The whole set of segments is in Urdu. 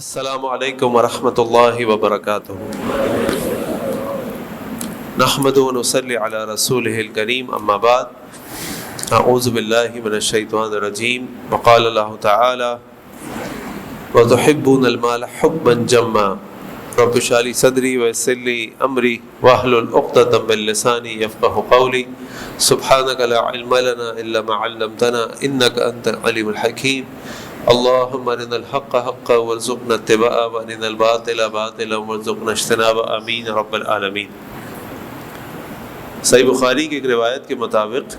السلام علیکم ورحمۃ اللہ وبرکاتہ۔ نحمد و نصلی علی رسولہ الکریم، اما بعد، اعوذ باللہ من الشیطان الرجیم۔ وقال اللہ تعالی وتحبون المال حبا جما رب اشرح لی صدری ویسر لی امری واحلل عقدۃ من لسانی یفقہوا قولی سبحانک لا علم لنا الا ما علمتنا انک انت العلیم الحکیم۔ اللہم ارنا الحق حقا وارزقنا اتباعہ وارنا الباطل باطلا وارزقنا اجتنابہ، آمین رب العالمین۔ صحیح بخاری کی ایک روایت کے مطابق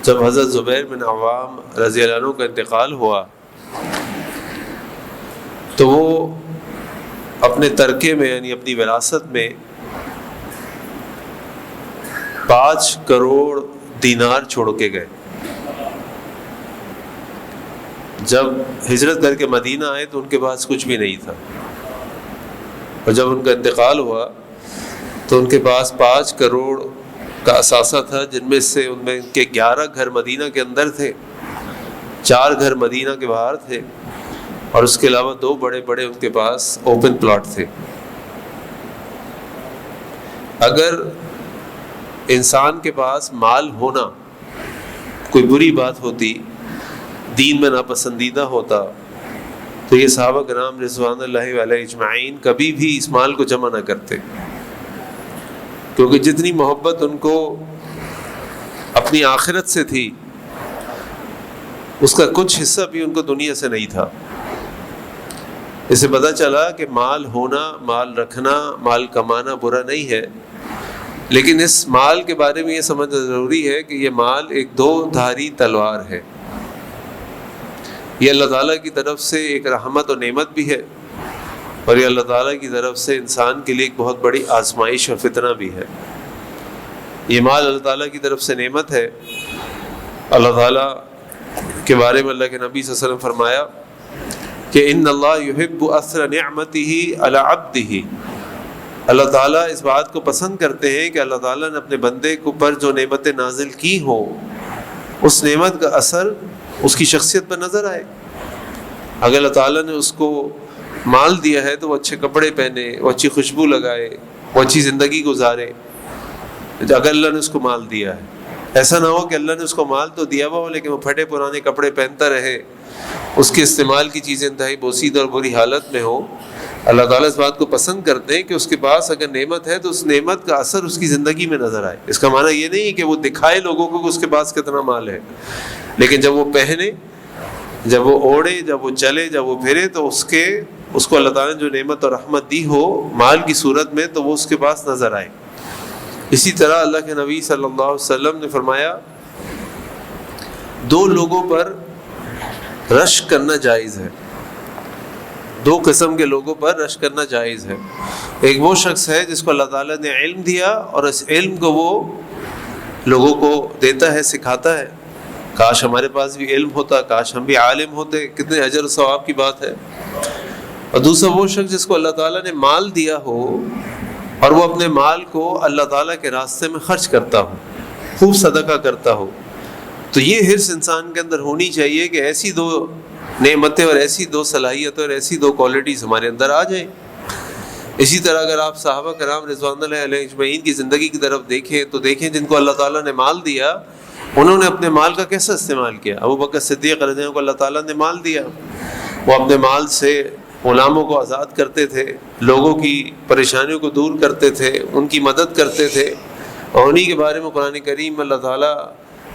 جب حضرت زبیر بن عوام رضی اللہ عنہ کا انتقال ہوا تو وہ اپنے ترکے میں یعنی اپنی وراثت میں 5 کروڑ دینار چھوڑ کے گئے۔ جب ہجرت کر کے مدینہ آئے تو ان کے پاس کچھ بھی نہیں تھا، اور جب ان کا انتقال ہوا تو ان کے پاس 5 کروڑ کا اثاثہ تھا، جن میں سے ان کے 11 گھر مدینہ کے اندر تھے، 4 گھر مدینہ کے باہر تھے، اور اس کے علاوہ 2 بڑے بڑے ان کے پاس اوپن پلاٹ تھے۔ اگر انسان کے پاس مال ہونا کوئی بری بات ہوتی، دین میں ناپسندیدہ ہوتا، تو یہ صحابہ کرام رضوان اللہ علیہ اجمعین کبھی بھی اس مال کو جمع نہ کرتے، کیونکہ جتنی محبت ان کو اپنی آخرت سے تھی اس کا کچھ حصہ بھی ان کو دنیا سے نہیں تھا۔ اس سے پتہ چلا کہ مال ہونا، مال رکھنا، مال کمانا برا نہیں ہے، لیکن اس مال کے بارے میں یہ سمجھنا ضروری ہے کہ یہ مال ایک 2 دھاری تلوار ہے۔ یہ اللہ تعالیٰ کی طرف سے ایک رحمت و نعمت بھی ہے، اور یہ اللہ تعالیٰ کی طرف سے انسان کے لیے ایک بہت بڑی آزمائش اور فتنہ بھی ہے۔ یہ مال اللہ تعالیٰ کی طرف سے نعمت ہے۔ اللہ تعالیٰ کے بارے میں اللہ کے نبی صلی اللہ علیہ وسلم فرمایا کہ ان اللہ یحب اثر نعمتہ علی عبدہ، اللہ تعالیٰ اس بات کو پسند کرتے ہیں کہ اللہ تعالیٰ نے اپنے بندے کو پر جو نعمتیں نازل کی ہوں اس نعمت کا اثر اس کی شخصیت پر نظر آئے۔ اگر اللہ تعالیٰ نے اس کو مال دیا ہے تو وہ اچھے کپڑے پہنے، وہ اچھی خوشبو لگائے، وہ اچھی زندگی گزارے۔ اگر اللہ نے اس کو مال دیا ہے، ایسا نہ ہو کہ اللہ نے اس کو مال تو دیا ہوا ہو لیکن وہ پھٹے پرانے کپڑے پہنتا رہے، اس کے استعمال کی چیزیں انتہائی بوسیدہ اور بری حالت میں ہو۔ اللہ تعالیٰ اس بات کو پسند کرتے ہیں کہ اس کے پاس اگر نعمت ہے تو اس نعمت کا اثر اس کی زندگی میں نظر آئے۔ اس کا معنی یہ نہیں ہے کہ وہ دکھائے لوگوں کو کہ اس کے پاس کتنا مال ہے، لیکن جب وہ پہنے، جب وہ اوڑھے، جب وہ چلے، جب وہ پھرے، تو اس کو اللہ تعالیٰ نے جو نعمت اور رحمت دی ہو مال کی صورت میں تو وہ اس کے پاس نظر آئے۔ اسی طرح اللہ کے نبی صلی اللہ علیہ وسلم نے فرمایا 2 لوگوں پر رشک کرنا جائز ہے، 2 قسم کے لوگوں پر رشک کرنا جائز ہے۔ ایک وہ شخص ہے جس کو اللہ تعالیٰ نے علم دیا اور اس علم کو وہ لوگوں کو دیتا ہے، سکھاتا ہے۔ کاش ہمارے پاس بھی علم ہوتا، کاش ہم بھی عالم ہوتے، کتنے اجر و ثواب کی بات ہے۔ اور دوسرا وہ شخص جس کو اللہ تعالیٰ نے مال دیا ہو اور وہ اپنے مال کو اللہ تعالیٰ کے راستے میں خرچ کرتا ہو، خوب صدقہ کرتا ہو۔ تو یہ حرص انسان کے اندر ہونی چاہیے کہ ایسی 2 نعمتیں اور ایسی 2 صلاحیتیں اور ایسی 2 کوالٹیز ہمارے اندر آ جائیں۔ اسی طرح اگر آپ صحابہ کرام رضوان اللہ علیہ اجمعین کی زندگی کی طرف دیکھیں تو دیکھیں جن کو اللہ تعالیٰ نے مال دیا انہوں نے اپنے مال کا کیسا استعمال کیا۔ ابو بکر صدیق رضی اللہ عنہ کو اللہ تعالیٰ نے مال دیا، وہ اپنے مال سے غلاموں کو آزاد کرتے تھے، لوگوں کی پریشانیوں کو دور کرتے تھے، ان کی مدد کرتے تھے، اور انہی کے بارے میں قرآن کریم میں اللہ تعالیٰ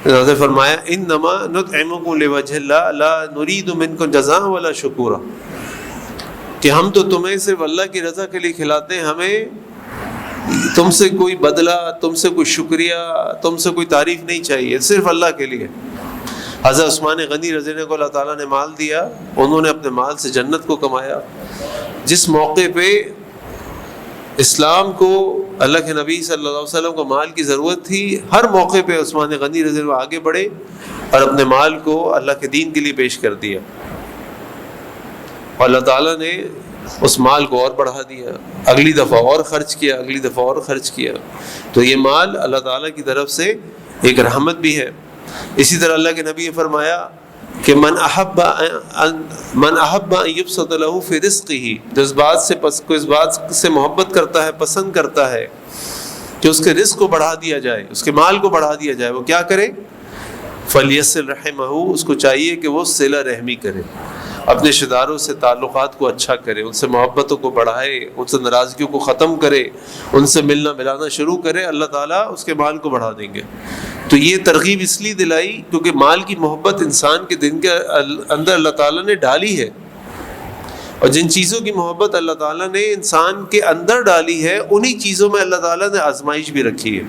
نے فرمایا انما نطعمکم لوجہ اللہ لا نرید منکم جزاء ولا شکورا، کہ ہم تو تمہیں صرف اللہ کی رضا کے لیے کھلاتے ہیں، ہمیں تم سے کوئی بدلہ، تم سے کوئی شکریہ، تم سے کوئی تعریف نہیں چاہیے، صرف اللہ کے لیے۔ حضرت عثمان غنی رضی اللہ عنہ کو اللہ تعالیٰ نے مال دیا، انہوں نے اپنے مال سے جنت کو کمایا۔ جس موقع پہ اسلام کو اللہ کے نبی صلی اللہ علیہ وسلم کو مال کی ضرورت تھی، ہر موقع پہ عثمان غنی رضی اللہ عنہ آگے بڑھے اور اپنے مال کو اللہ کے دین کے لیے پیش کر دیا، اور اللہ تعالیٰ نے اس مال کو اور بڑھا دیا، اگلی دفعہ اور خرچ کیا، اگلی دفعہ اور خرچ کیا۔ تو یہ مال اللہ تعالیٰ کی طرف سے ایک رحمت بھی ہے۔ اسی طرح اللہ کے نبی نے فرمایا کہ من احب ان یبسط له فی رزقہ، جو اس بات سے محبت کرتا ہے، پسند کرتا ہے کہ اس کے رزق کو بڑھا دیا جائے، اس کے مال کو بڑھا دیا جائے، وہ کیا کرے؟ فلیصل رحمہ، اس کو چاہیے کہ وہ صلہ رحمی کرے، اپنے رشتہ داروں سے تعلقات کو اچھا کرے، ان سے محبتوں کو بڑھائے، ان سے ناراضگیوں کو ختم کرے، ان سے ملنا ملانا شروع کرے، اللہ تعالیٰ اس کے مال کو بڑھا دیں گے۔ تو یہ ترغیب اس لیے دلائی کیونکہ مال کی محبت انسان کے دل کے اندر اللہ تعالیٰ نے ڈالی ہے، اور جن چیزوں کی محبت اللہ تعالیٰ نے انسان کے اندر ڈالی ہے، انہی چیزوں میں اللہ تعالیٰ نے آزمائش بھی رکھی ہے۔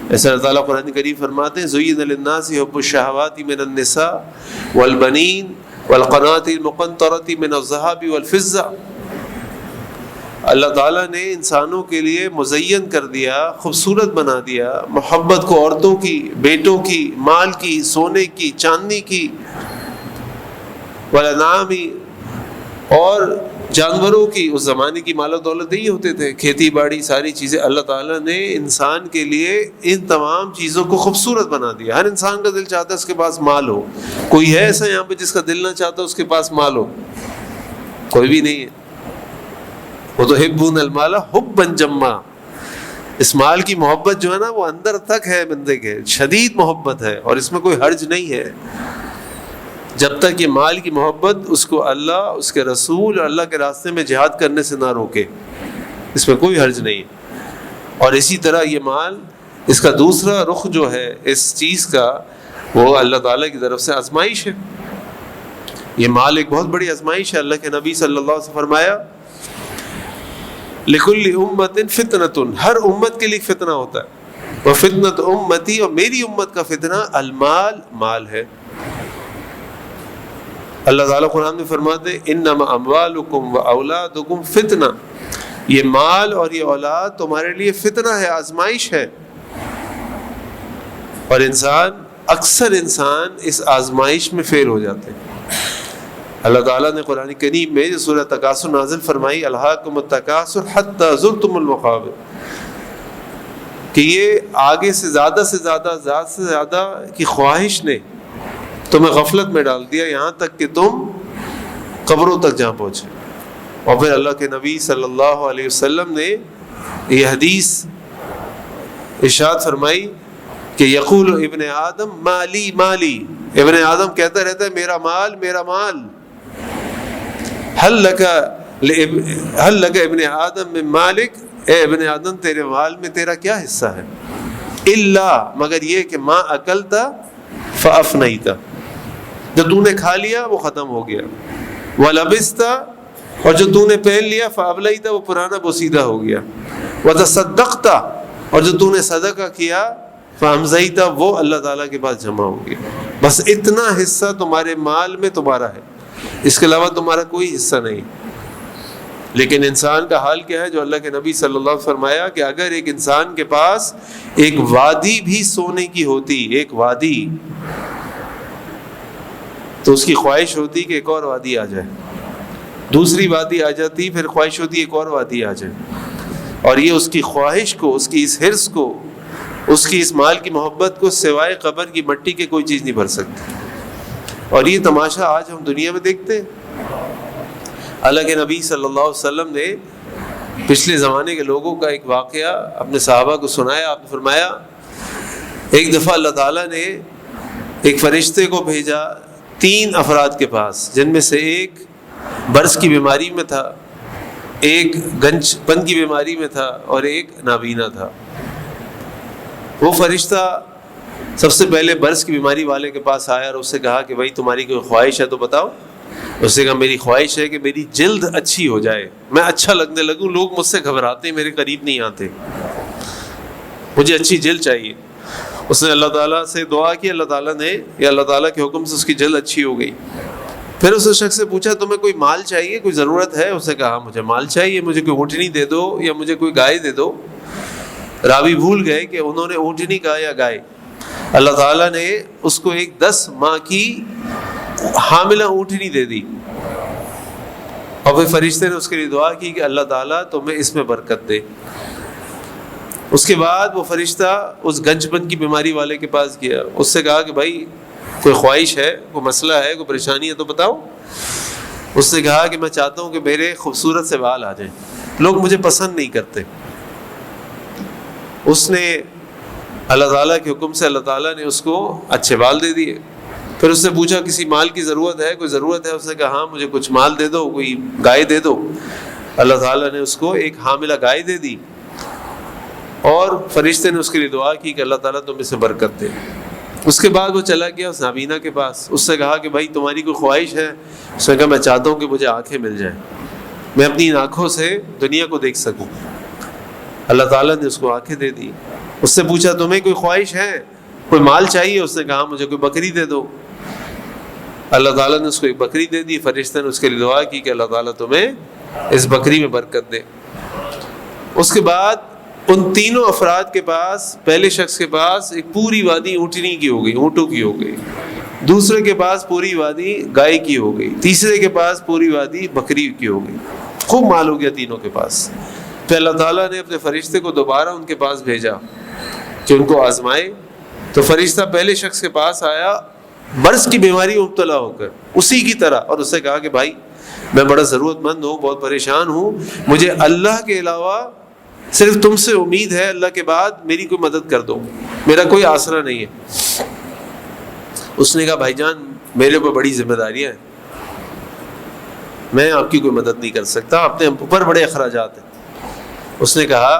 ایسا اللہ تعالیٰ قرآن کریم فرماتے ہیں زُيِّنَ لِلنَّاسِ حُبُّ الشَّهَوَاتِ مِنَ النِّسَاءِ وَالْبَنِينَ وَالْقَنَاطِرِ الْمُقَنطَرَةِ مِنَ الذَّهَبِ وَالْفِضَّةِ، اللہ تعالیٰ نے انسانوں کے لیے مزین کر دیا، خوبصورت بنا دیا محبت کو، عورتوں کی، بیٹوں کی، مال کی، سونے کی، چاندی کی، وَالْأَنْعَامِ، اور جانوروں کی۔ اس زمانے کی مال و دولت یہی ہوتے تھے، کھیتی باڑی، ساری چیزیں۔ اللہ تعالیٰ نے انسان کے لیے ان تمام چیزوں کو خوبصورت بنا دیا۔ ہر انسان کا دل چاہتا ہے اس کے پاس مال ہو، کوئی ہے ایسا یہاں پہ جس کا دل نہ چاہتا اس کے پاس مال ہو؟ کوئی بھی نہیں ہے۔ وہ تو حبون المال حبا جما، اس مال کی محبت جو ہے نا وہ اندر تک ہے بندے کے، شدید محبت ہے، اور اس میں کوئی حرج نہیں ہے جب تک یہ مال کی محبت اس کو اللہ، اس کے رسول اور اللہ کے راستے میں جہاد کرنے سے نہ روکے، اس میں کوئی حرج نہیں۔ اور اسی طرح یہ مال، اس کا دوسرا رخ جو ہے اس چیز کا، وہ اللہ تعالیٰ کی طرف سے آزمائش ہے۔ یہ مال ایک بہت بڑی آزمائش ہے۔ اللہ کے نبی صلی اللہ علیہ وسلم فرمایا لِكُلِّ أُمَّةٍ فِتْنَةٌ، ہر امت کے لیے فتنہ ہوتا ہے، وَفِتْنَةُ أُمَّتِي، اور میری امت کا فتنہ المال، مال ہے۔ اللہ تعالیٰ قرآن میں فرماتے ہیں انما اموالکم و اولادکم فتنہ، یہ مال اور یہ اولاد تمہارے لیے فتنہ ہے، آزمائش ہے۔ اور اکثر انسان اس آزمائش میں فیل ہو جاتے ہیں۔ اللہ تعالیٰ نے قرآن کریم میں جو سورہ تکاثر نازل فرمائی الہاکم التکاثر حتی زرتم المقابر، کہ یہ آگے سے زیادہ کی خواہش نے تمہیں غفلت میں ڈال دیا، یہاں تک کہ تم قبروں تک جا پہنچے۔ اور پھر اللہ کے نبی صلی اللہ علیہ وسلم نے یہ حدیث ارشاد فرمائی کہ یقول ابن آدم مالی مالی، ابن آدم کہتا رہتا ہے میرا مال میرا مال۔ حل لک ابن آدم من مالک، اے ابن آدم تیرے مال میں تیرا کیا حصہ ہے؟ الا، مگر یہ کہ ما اکلتا فافنیتا، جو تو نے کھا لیا وہ ختم ہو گیا، وَلَبِسْتَ، اور جو تو نے پہن لیا فَأَبْلَيْتَ، وہ پرانا بوسیدہ ہو گیا، وَتَصَدَّقْتَ، اور جو تو نے صدقہ کیا فَأَمْزَيْتَ، وہ اللہ تعالیٰ کے پاس جمع ہو گیا۔ بس اتنا حصہ تمہارے مال میں تمہارا ہے، اس کے علاوہ تمہارا کوئی حصہ نہیں۔ لیکن انسان کا حال کیا ہے؟ جو اللہ کے نبی صلی اللہ علیہ وسلم فرمایا کہ اگر ایک انسان کے پاس ایک وادی بھی سونے کی ہوتی، ایک وادی، تو اس کی خواہش ہوتی کہ ایک اور وادی آ جائے، دوسری وادی آ جاتی، پھر خواہش ہوتی ایک اور وادی آ جائے، اور یہ اس کی خواہش کو، اس کی اس حرص کو، اس کی اس مال کی محبت کو سوائے قبر کی مٹی کے کوئی چیز نہیں بھر سکتی۔ اور یہ تماشا آج ہم دنیا میں دیکھتے ہیں۔ اللہ کے نبی صلی اللہ علیہ وسلم نے پچھلے زمانے کے لوگوں کا ایک واقعہ اپنے صحابہ کو سنایا۔ آپ نے فرمایا ایک دفعہ اللہ تعالیٰ نے ایک فرشتے کو بھیجا 3 افراد کے پاس، جن میں سے ایک برس کی بیماری میں تھا، ایک گنج پن کی بیماری میں تھا، اور ایک نابینا تھا۔ وہ فرشتہ سب سے پہلے برس کی بیماری والے کے پاس آیا اور اس سے کہا کہ بھائی تمہاری کوئی خواہش ہے تو بتاؤ۔ اس نے کہا میری خواہش ہے کہ میری جلد اچھی ہو جائے، میں اچھا لگنے لگوں، لوگ مجھ سے گھبراتے ہیں، میرے قریب نہیں آتے، مجھے اچھی جلد چاہیے۔ اس نے اللہ تعالیٰ سے دعا کی، اللہ تعالیٰ نے یا اللہ تعالیٰ کے حکم سے اس کی جلد اچھی ہو گئی۔ پھر اس شخص سے پوچھا تمہیں کوئی مال چاہیے، کوئی ضرورت ہے؟ اس نے کہا مجھے مال چاہیے، مجھے کوئی اونٹنی دے دو یا مجھے کوئی گائے دے دو۔ راوی بھول گئے کہ انہوں نے اونٹنی کہا یا گائے۔ اللہ تعالیٰ نے اس کو ایک 10 ماہ کی حاملہ اونٹنی دے دی، اور پھر فرشتے نے اس کے لیے دعا کی کہ اللہ تعالیٰ تمہیں اس میں برکت دے۔ اس کے بعد وہ فرشتہ اس گنج پن کی بیماری والے کے پاس گیا، اس سے کہا کہ بھائی کوئی خواہش ہے، کوئی مسئلہ ہے، کوئی پریشانی ہے تو بتاؤ۔ اس نے کہا کہ میں چاہتا ہوں کہ میرے خوبصورت سے بال آ جائیں، لوگ مجھے پسند نہیں کرتے۔ اس نے اللہ تعالیٰ کے حکم سے اللہ تعالیٰ نے اس کو اچھے بال دے دیے۔ پھر اس سے پوچھا کسی مال کی ضرورت ہے، کوئی ضرورت ہے؟ اس نے کہا ہاں مجھے کچھ مال دے دو، کوئی گائے دے دو۔ اللہ تعالیٰ نے اس کو ایک حاملہ گائے دے دی، اور فرشتے نے اس کے لیے دعا کی کہ اللہ تعالیٰ تم اسے برکت دے۔ اس کے بعد وہ چلا گیا اس نابینا کے پاس، اس سے کہا کہ بھائی تمہاری کوئی خواہش ہے؟ اس نے کہا میں چاہتا ہوں کہ مجھے آنکھیں مل جائیں، میں اپنی آنکھوں سے دنیا کو دیکھ سکوں۔ اللہ تعالیٰ نے اس کو آنکھیں دے دی۔ اس سے پوچھا تمہیں کوئی خواہش ہے، کوئی مال چاہیے؟ اس نے کہا مجھے کوئی بکری دے دو۔ اللہ تعالیٰ نے اس کو ایک بکری دے دی۔ فرشتے نے اس کے لیے دعا کی کہ اللہ تعالیٰ تمہیں اس بکری میں برکت دے۔ اس کے بعد ان تینوں افراد کے پاس، پہلے شخص کے پاس ایک پوری وادی اونٹنی کی ہو گئی، اونٹوں کی ہو گئی، دوسرے کے پاس پوری وادی گائے کی ہو گئی، تیسرے کے پاس پوری وادی بکری کی ہو گئی، خوب مال ہو گیا تینوں کے پاس۔ پھر اللہ تعالیٰ نے اپنے فرشتے کو دوبارہ ان کے پاس بھیجا کہ ان کو آزمائے۔ تو فرشتہ پہلے شخص کے پاس آیا مرض کی بیماری میں مبتلا ہو کر، اسی کی طرح، اور اس سے کہا کہ بھائی میں بڑا ضرورت مند ہوں، بہت پریشان ہوں، مجھے اللہ کے علاوہ صرف تم سے امید ہے، اللہ کے بعد میری کوئی مدد کر دو، میرا کوئی آسرا نہیں ہے۔ اس نے کہا بھائی جان میرے اوپر بڑی ذمہ داریاں ہیں، میں آپ کی کوئی مدد نہیں کر سکتا، اپنے اوپر بڑے اخراجات ہیں۔ اس نے کہا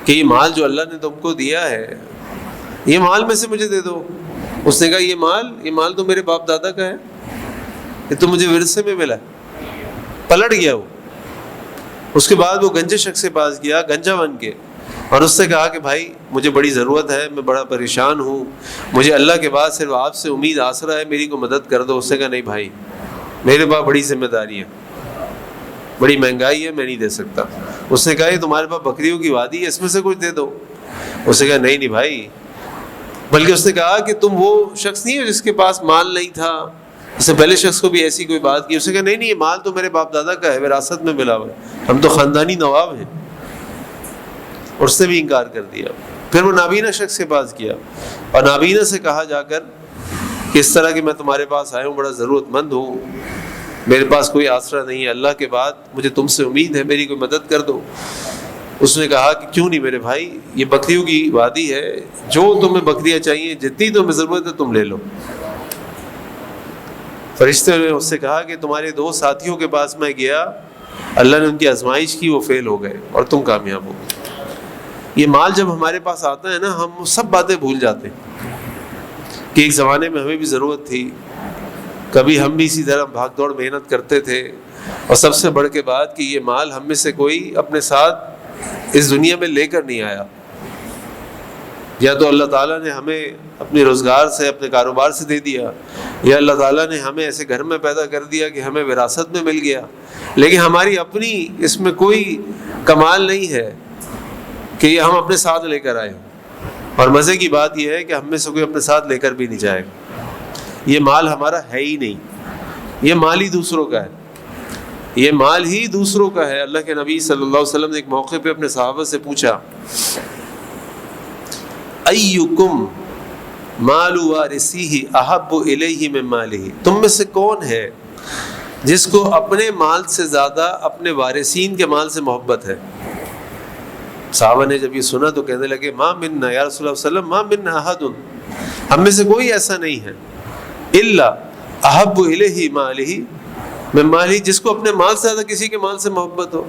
کہ یہ مال جو اللہ نے تم کو دیا ہے، یہ مال میں سے مجھے دے دو۔ اس نے کہا یہ مال تو میرے باپ دادا کا ہے، یہ تو مجھے ورثے میں ملا ہے۔ پلٹ گیا وہ۔ اس کے بعد وہ گنجے شخص کے پاس گیا گنجا بن کے، اور اس سے کہا کہ بھائی مجھے بڑی ضرورت ہے، میں بڑا پریشان ہوں، مجھے اللہ کے بعد صرف آپ سے امید آسرا ہے، میری کو مدد کر دو۔ اس نے کہا نہیں بھائی میرے پاس بڑی ذمہ داری ہے، بڑی مہنگائی ہے، میں نہیں دے سکتا۔ اس نے کہا یہ تمہارے پاس بکریوں کی وادی ہے، اس میں سے کچھ دے دو۔ اس نے کہا نہیں بھائی، بلکہ اس نے کہا کہ تم وہ شخص نہیں ہو جس کے پاس مال نہیں تھا۔ اس سے پہلے شخص کو بھی ایسی کوئی بات کی۔ اس نے کہا نہیں یہ مال تو میرے باپ دادا کا ہے، وراثت میں ملا ہوا ہے، ہم تو خاندانی نواب ہیں۔ اور اس نے بھی انکار کر دیا۔ پھر وہ نابینا شخص کے پاس گیا، اور نابینا سے کہا جا کر کہ اس طرح کہ میں تمہارے پاس آیا ہوں، بڑا ضرورت مند ہوں، میرے پاس کوئی آسرا نہیں ہے، اللہ کے بعد مجھے تم سے امید ہے، میری کوئی مدد کر دو۔ اس نے کہا کہ کیوں نہیں میرے بھائی، یہ بکریوں کی وادی ہے، جو تمہیں بکریاں چاہیے، جتنی تمہیں ضرورت ہے تم لے لو۔ فرشتے نے اس سے کہا کہ تمہارے دو ساتھیوں کے پاس میں گیا، اللہ نے ان کی آزمائش کی، وہ فیل ہو گئے اور تم کامیاب ہو گئے۔ یہ مال جب ہمارے پاس آتا ہے نا، ہم سب باتیں بھول جاتے ہیں کہ ایک زمانے میں ہمیں بھی ضرورت تھی، کبھی ہم بھی اسی طرح بھاگ دوڑ محنت کرتے تھے، اور سب سے بڑھ کے بات کہ یہ مال ہم میں سے کوئی اپنے ساتھ اس دنیا میں لے کر نہیں آیا، یا تو اللہ تعالیٰ نے ہمیں اپنے روزگار سے، اپنے کاروبار سے دے دیا، یا اللہ تعالیٰ نے ہمیں ایسے گھر میں پیدا کر دیا کہ ہمیں وراثت میں مل گیا، لیکن ہماری اپنی اس میں کوئی کمال نہیں ہے کہ یہ ہم اپنے ساتھ لے کر آئے۔ اور مزے کی بات یہ ہے کہ ہم میں سے کوئی اپنے ساتھ لے کر بھی نہیں جائے گا، یہ مال ہمارا ہے ہی نہیں، یہ مال ہی دوسروں کا ہے، یہ مال ہی دوسروں کا ہے۔ اللہ کے نبی صلی اللہ علیہ وسلم نے ایک موقع پہ اپنے صحابہ سے پوچھا ایکم مال وارثیہ احب الیہ من مالہ، تم میں سے کون ہے جس کو اپنے مال سے زیادہ اپنے وارثین کے مال سے محبت ہے؟ صحابہ نے جب یہ سنا تو کہنے لگے ما منا یا رسول اللہ صلی اللہ علیہ وسلم، ما منا احد، ہم میں سے کوئی ایسا نہیں ہے، الا احب الیہ مالہ من مالہ، جس کو اپنے مال سے زیادہ کسی کے مال سے محبت ہو۔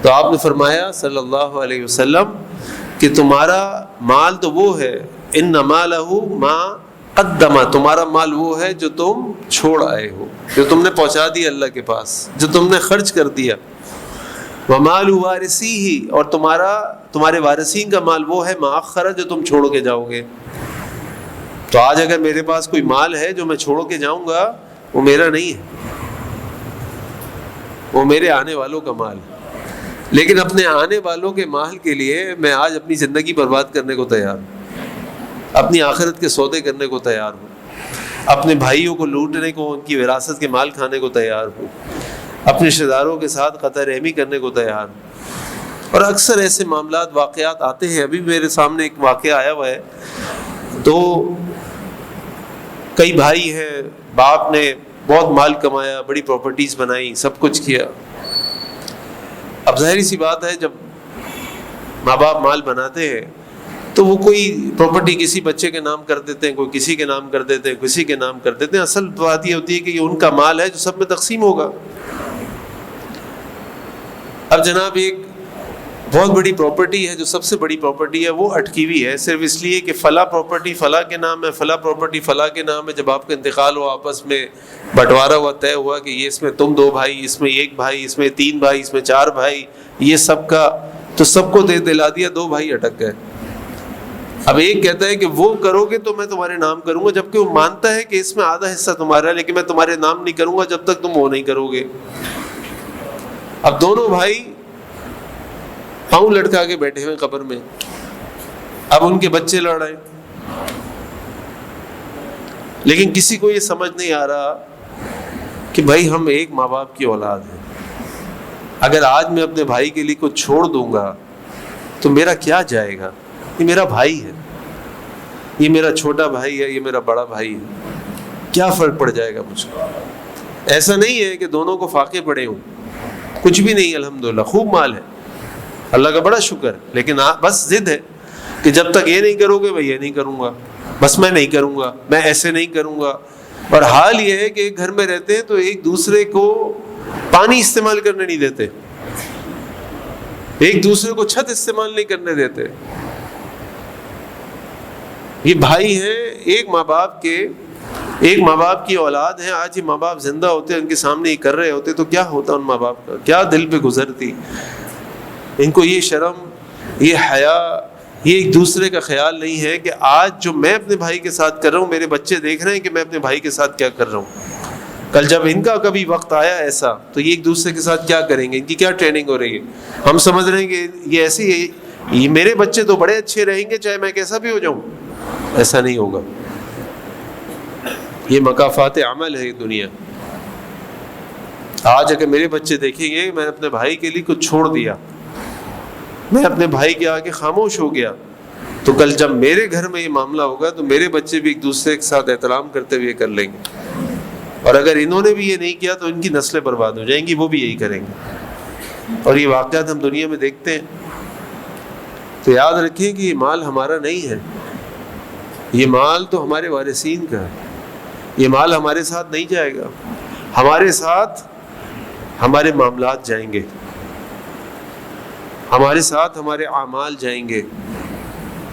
تو آپ نے فرمایا صلی اللہ علیہ وسلم کہ تمہارا مال تو وہ ہے، ان مالہ ما قدم، تمہارا مال وہ ہے جو تم چھوڑ آئے ہو، جو تم نے پہنچا دیا اللہ کے پاس، جو تم نے خرچ کر دیا۔ ومال وارثیہ، اور تمہارے وارثین کا مال وہ ہے، ما اخر، جو تم چھوڑ کے جاؤ گے۔ تو آج اگر میرے پاس کوئی مال ہے جو میں چھوڑ کے جاؤں گا، وہ میرا نہیں ہے، وہ میرے آنے والوں کا مال ہے، لیکن اپنے آنے والوں کے مال کے لیے میں آج اپنی زندگی برباد کرنے کو تیار ہوں، اپنی آخرت کے سودے کرنے کو تیار ہوں، اپنے بھائیوں کو لوٹنے کو، ان کی وراثت کے مال کھانے کو تیار ہوں، اپنے رشتہ داروں کے ساتھ قطع رحمی کرنے کو تیار ہوں۔ اور اکثر ایسے معاملات، واقعات آتے ہیں، ابھی میرے سامنے ایک واقعہ آیا ہوا ہے، تو کئی بھائی ہیں، باپ نے بہت مال کمایا، بڑی پراپرٹیز بنائی، سب کچھ کیا. اب ظاہری سی بات ہے جب ماں باپ مال بناتے ہیں تو وہ کوئی پراپرٹی کسی بچے کے نام کر دیتے ہیں، کوئی کسی کے نام کر دیتے ہیں، کسی کے نام کر دیتے ہیں. اصل بات یہ ہوتی ہے کہ یہ ان کا مال ہے جو سب میں تقسیم ہوگا. اب جناب ایک بہت بڑی پراپرٹی ہے جو سب سے بڑی پراپرٹی ہے، وہ اٹکی ہوئی ہے صرف اس لیے کہ فلاں پراپرٹی فلاں کے نام ہے، فلاں پراپرٹی فلاں کے نام ہے. جب آپ کا انتقال ہوا، آپس میں بٹوارا ہوا، طے ہوا کہ یہ اس میں تم 2 بھائی، اس میں 1 بھائی، اس میں 3 بھائی، اس میں 4 بھائی، یہ سب کا، تو سب کو دلا دیا، 2 بھائی اٹک گئے. اب ایک کہتا ہے کہ وہ کرو گے تو میں تمہارے نام کروں گا، جبکہ وہ مانتا ہے کہ اس میں آدھا حصہ تمہارا ہے، لیکن میں تمہارے نام نہیں کروں گا جب تک تم وہ نہیں کرو گے. اب دونوں بھائی پاؤں لٹکا کے بیٹھے ہوئے قبر میں. اب ان کے بچے لڑ رہے ہیں، لیکن کسی کو یہ سمجھ نہیں آ رہا کہ بھائی ہم ایک ماں باپ کی اولاد ہیں. اگر آج میں اپنے بھائی کے لیے کچھ چھوڑ دوں گا تو میرا کیا جائے گا؟ یہ میرا بھائی ہے، یہ میرا چھوٹا بھائی ہے، یہ میرا بڑا بھائی ہے، کیا فرق پڑ جائے گا مجھ کو؟ ایسا نہیں ہے کہ دونوں کو فاقے پڑے ہوں، کچھ بھی نہیں، الحمدللہ خوب مال ہے، اللہ کا بڑا شکر. لیکن بس ضد ہے کہ جب تک یہ نہیں کرو گے میں یہ نہیں کروں گا، بس میں نہیں کروں گا، میں ایسے نہیں کروں گا. اور حال یہ ہے کہ ایک گھر میں رہتے ہیں تو ایک دوسرے کو پانی استعمال کرنے نہیں دیتے، ایک دوسرے کو چھت استعمال نہیں کرنے دیتے. یہ بھائی ہیں، ایک ماں باپ کی اولاد ہیں. آج یہ ماں باپ زندہ ہوتے، ان کے سامنے یہ کر رہے ہوتے تو کیا ہوتا ان ماں باپ کا، کیا دل پہ گزرتی. ان کو یہ شرم، یہ حیا، یہ ایک دوسرے کا خیال نہیں ہے کہ آج جو میں اپنے بھائی کے ساتھ کر رہا ہوں، میرے بچے دیکھ رہے ہیں کہ میں اپنے بھائی کے ساتھ کیا کر رہا ہوں. کل جب ان کا کبھی وقت آیا ایسا تو یہ ایک دوسرے کے ساتھ کیا کریں گے، ان کی کیا ٹریننگ ہو رہی ہے. ہم سمجھ رہے ہیں کہ یہ ایسی ہے، یہ میرے بچے تو بڑے اچھے رہیں گے چاہے میں کیسا بھی ہو جاؤں. ایسا نہیں ہوگا. یہ مکافات عمل ہے یہ دنیا. آج اگر میرے بچے دیکھیں گے میں نے اپنے بھائی کے لیے کچھ چھوڑ دیا، میں اپنے بھائی کے آگے خاموش ہو گیا، تو کل جب میرے گھر میں یہ معاملہ ہوگا تو میرے بچے بھی ایک دوسرے کے ساتھ احترام کرتے ہوئے کر لیں گے. اور اگر انہوں نے بھی یہ نہیں کیا تو ان کی نسلیں برباد ہو جائیں گی، وہ بھی یہی کریں گے. اور یہ واقعات ہم دنیا میں دیکھتے ہیں. تو یاد رکھیں کہ یہ مال ہمارا نہیں ہے، یہ مال تو ہمارے وارثین کا ہے. یہ مال ہمارے ساتھ نہیں جائے گا، ہمارے ساتھ ہمارے معاملات جائیں گے، ہمارے ساتھ ہمارے اعمال جائیں گے،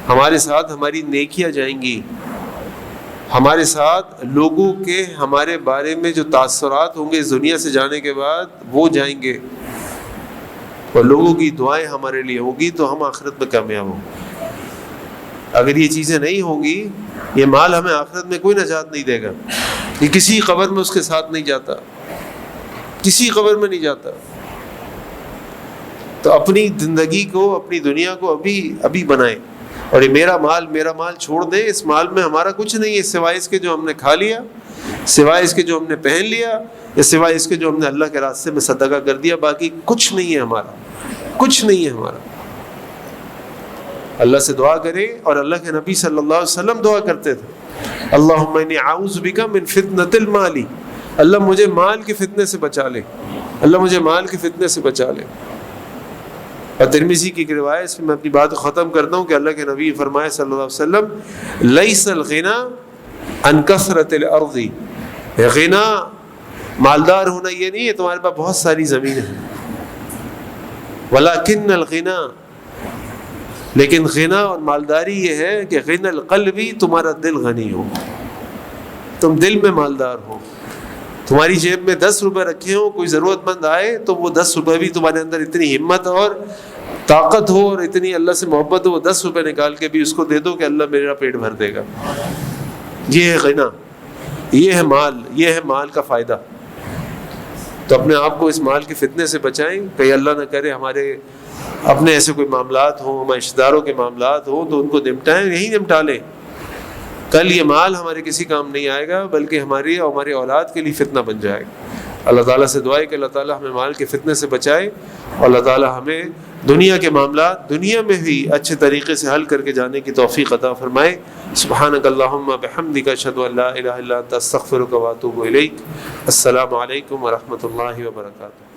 ہمارے ساتھ ہماری نیکیاں جائیں گی، ہمارے ساتھ لوگوں کے ہمارے بارے میں جو تاثرات ہوں گے اس دنیا سے جانے کے بعد وہ جائیں گے، اور لوگوں کی دعائیں ہمارے لیے ہوں گی تو ہم آخرت میں کامیاب ہوں گے. اگر یہ چیزیں نہیں ہوں گی یہ مال ہمیں آخرت میں کوئی نجات نہیں دے گا. یہ کسی قبر میں اس کے ساتھ نہیں جاتا، کسی قبر میں نہیں جاتا. تو اپنی زندگی کو، اپنی دنیا کو ابھی بنائیں. اور یہ میرا مال چھوڑ دیں. اس مال میں ہمارا کچھ نہیں ہے سوائے اس کے جو ہم نے کھا لیا، سوائے اس کے جو ہم نے پہن لیا، یا سوائے اس کے جو ہم نے اللہ کے راستے میں صدقہ کر دیا. باقی کچھ نہیں ہے ہمارا، کچھ نہیں ہے ہمارا. اللہ سے دعا کریں. اور اللہ کے نبی صلی اللہ علیہ وسلم دعا کرتے تھے، اللہم انی اعوذ بک من فتنۃ المال. اللہ مجھے مال کے فتنے سے بچا لے، اللہ مجھے مال کے فتنے سے بچا لے. اور ترمذی کی ایک روایت، اس میں میں اپنی بات ختم کرتا ہوں، کہ اللہ کے نبی فرمائے صلی اللہ علیہ وسلم، لیس الغنی عن کثرۃ الارض. غنا، مالدار ہونا یہ نہیں ہے تمہارے پاس بہت ساری زمین ہے، ولکن الغنی، لیکن غنا اور مالداری یہ ہے کہ غنی القلب، تمہارا دل غنی ہو، تم دل میں مالدار ہو. تمہاری جیب میں 10 روپے رکھے ہوں، کوئی ضرورت مند آئے تو وہ 10 روپے بھی تمہارے اندر اتنی ہمت اور طاقت ہو اور اتنی اللہ سے محبت ہو، وہ 10 روپے نکال کے بھی اس کو دے دو کہ اللہ میرا پیٹ بھر دے گا. یہ ہے غنا، یہ ہے مال، یہ ہے مال کا فائدہ. تو اپنے آپ کو اس مال کے فتنے سے بچائیں. کہیں اللہ نہ کرے ہمارے اپنے ایسے کوئی معاملات ہوں، ہمارے رشتہ داروں کے معاملات ہوں تو ان کو نمٹائیں، یہی نمٹا لیں. کل یہ مال ہمارے کسی کام نہیں آئے گا، بلکہ ہماری اور ہماری اولاد کے لیے فتنہ بن جائے گا. اللہ تعالیٰ سے دعا ہے کہ اللہ تعالیٰ ہمیں مال کے فتنے سے بچائے، اور اللہ تعالیٰ ہمیں دنیا کے معاملات دنیا میں بھی اچھے طریقے سے حل کر کے جانے کی توفیق عطا فرمائے۔ سبحانک اللہم بحمدک اشہد ان لا الہ الا انت استغفرک واتوب الیک۔ السلام علیکم ورحمۃ اللہ وبرکاتہ۔